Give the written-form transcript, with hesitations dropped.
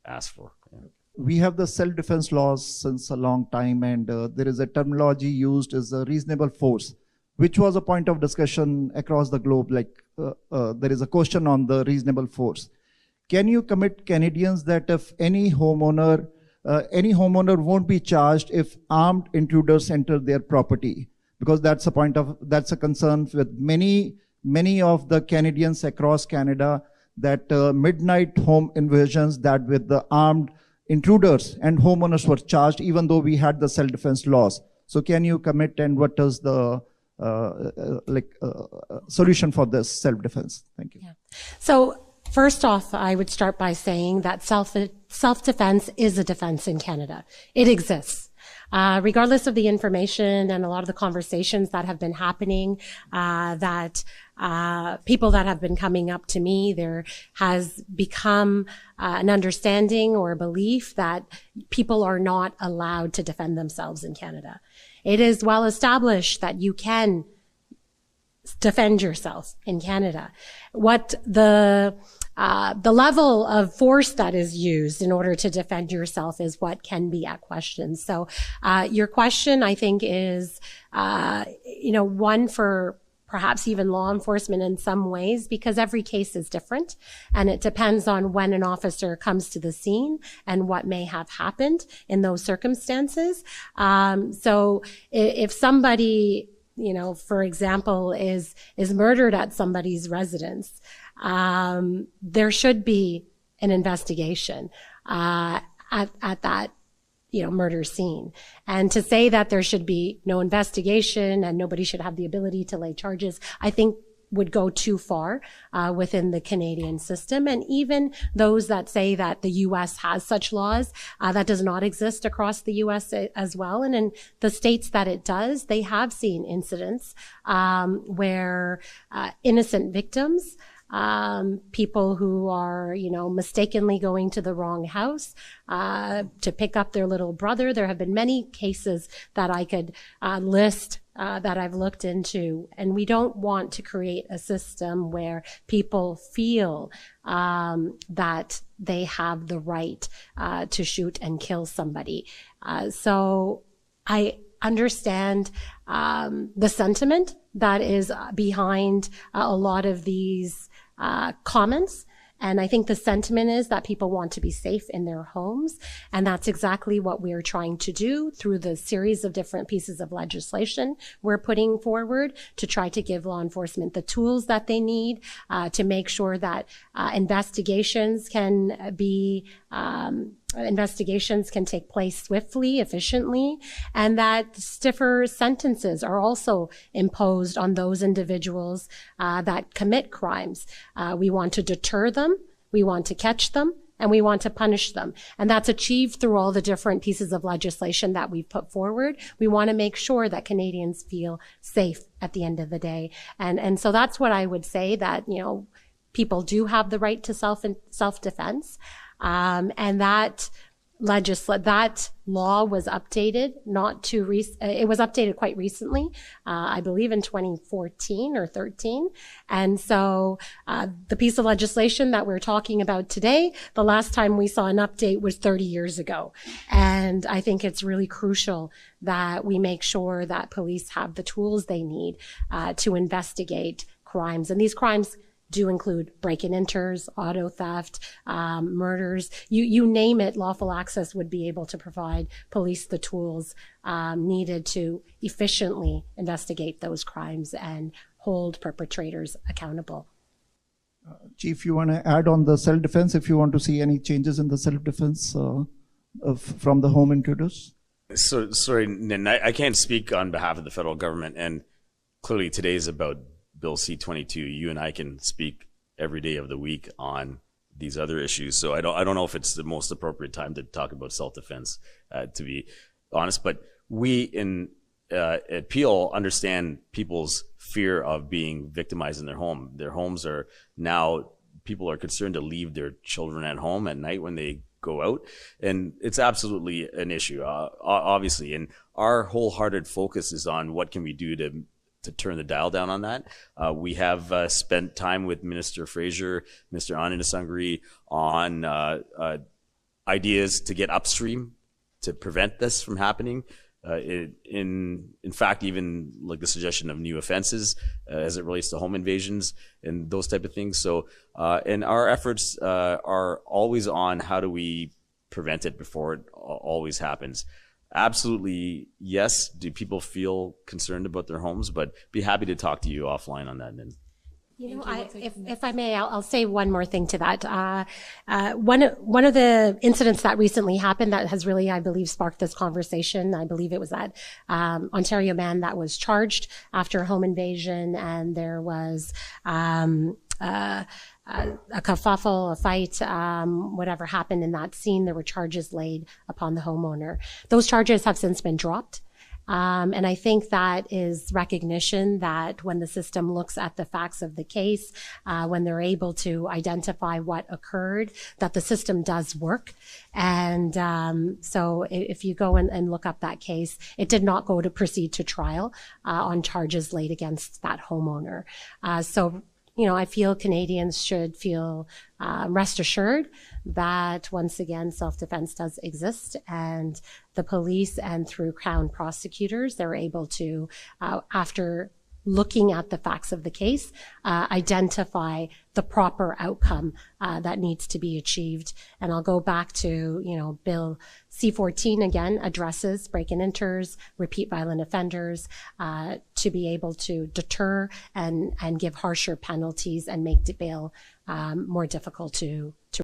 ask for. Yeah. We have the self-defense laws since a long time, and there is a terminology used as a reasonable force, which was a point of discussion across the globe. Like there is a question on the reasonable force. Can you commit Canadians that if any homeowner won't be charged if armed intruders enter their property? Because that's a concern with many of the Canadians across Canada, that midnight home invasions, that with the armed intruders and homeowners were charged, even though we had the self-defense laws. So can you commit, and what is the solution for this self-defense? Thank you. Yeah. So first off, I would start by saying that self-defense is a defense in Canada. It exists. Regardless of the information and a lot of the conversations that have been happening, that people that have been coming up to me, there has become an understanding or a belief that people are not allowed to defend themselves in Canada. It is well established that you can defend yourself in Canada. What the level of force that is used in order to defend yourself is what can be at question. So, your question, I think, is, one for perhaps even law enforcement in some ways, because every case is different, and it depends on when an officer comes to the scene and what may have happened in those circumstances. So if somebody, for example, is murdered at somebody's residence, there should be an investigation at that murder scene. And to say that there should be no investigation and nobody should have the ability to lay charges, I think would go too far within the Canadian system. And even those that say that the U.S. has such laws, that does not exist across the U.S. as well. And in the states that it does, they have seen incidents where innocent victims, people who are, mistakenly going to the wrong house, to pick up their little brother. There have been many cases that I could, list, that I've looked into. And we don't want to create a system where people feel, that they have the right, to shoot and kill somebody. So I understand, the sentiment that is behind a lot of these comments. And I think the sentiment is that people want to be safe in their homes. And that's exactly what we're trying to do through the series of different pieces of legislation we're putting forward to try to give law enforcement the tools that they need, to make sure that investigations can take place swiftly, efficiently, and that stiffer sentences are also imposed on those individuals that commit crimes. We want to deter them, we want to catch them, and we want to punish them. And that's achieved through all the different pieces of legislation that we've put forward. We want to make sure that Canadians feel safe at the end of the day. And so that's what I would say, that, people do have the right to self-defense. And that law was updated it was updated quite recently, I believe in 2014 or 13. And so, the piece of legislation that we're talking about today, the last time we saw an update was 30 years ago. And I think it's really crucial that we make sure that police have the tools they need, to investigate crimes. And these crimes do include break-in enters, auto theft, murders, you name it. Lawful Access would be able to provide police the tools needed to efficiently investigate those crimes and hold perpetrators accountable. Chief, you want to add on the self-defense, if you want to see any changes in the self-defense from the home intruders? So, sorry, Nin, I can't speak on behalf of the federal government, and clearly today is about Bill C22. You and I can speak every day of the week on these other issues. So I don't know if it's the most appropriate time to talk about self-defense, to be honest. But we at Peel understand people's fear of being victimized in their home. Their homes are now, people are concerned to leave their children at home at night when they go out. And it's absolutely an issue, obviously. And our wholehearted focus is on what can we do to turn the dial down on that. We have spent time with Minister Fraser, Mr. Anandasangri on ideas to get upstream to prevent this from happening. In fact, even like the suggestion of new offenses as it relates to home invasions and those type of things. So, and our efforts are always on how do we prevent it before it always happens. Absolutely, yes. Do people feel concerned about their homes? But be happy to talk to you offline on that. And you know, if I may, I'll say one more thing to that. One of the incidents that recently happened that has really, I believe, sparked this conversation. I believe it was that Ontario man that was charged after a home invasion, and there was a kerfuffle, a fight, whatever happened in that scene. There were charges laid upon the homeowner. Those charges have since been dropped. And I think that is recognition that when the system looks at the facts of the case, when they're able to identify what occurred, that the system does work. And so if you go and look up that case, it did not go to proceed to trial on charges laid against that homeowner. So you know, I feel Canadians should feel rest assured that once again, self-defense does exist, and the police and through Crown prosecutors, they're able to, after looking at the facts of the case, identify the proper outcome that needs to be achieved. And I'll go back to, you know, Bill C14 again addresses break and enters, repeat violent offenders, to be able to deter and give harsher penalties and make bail more difficult to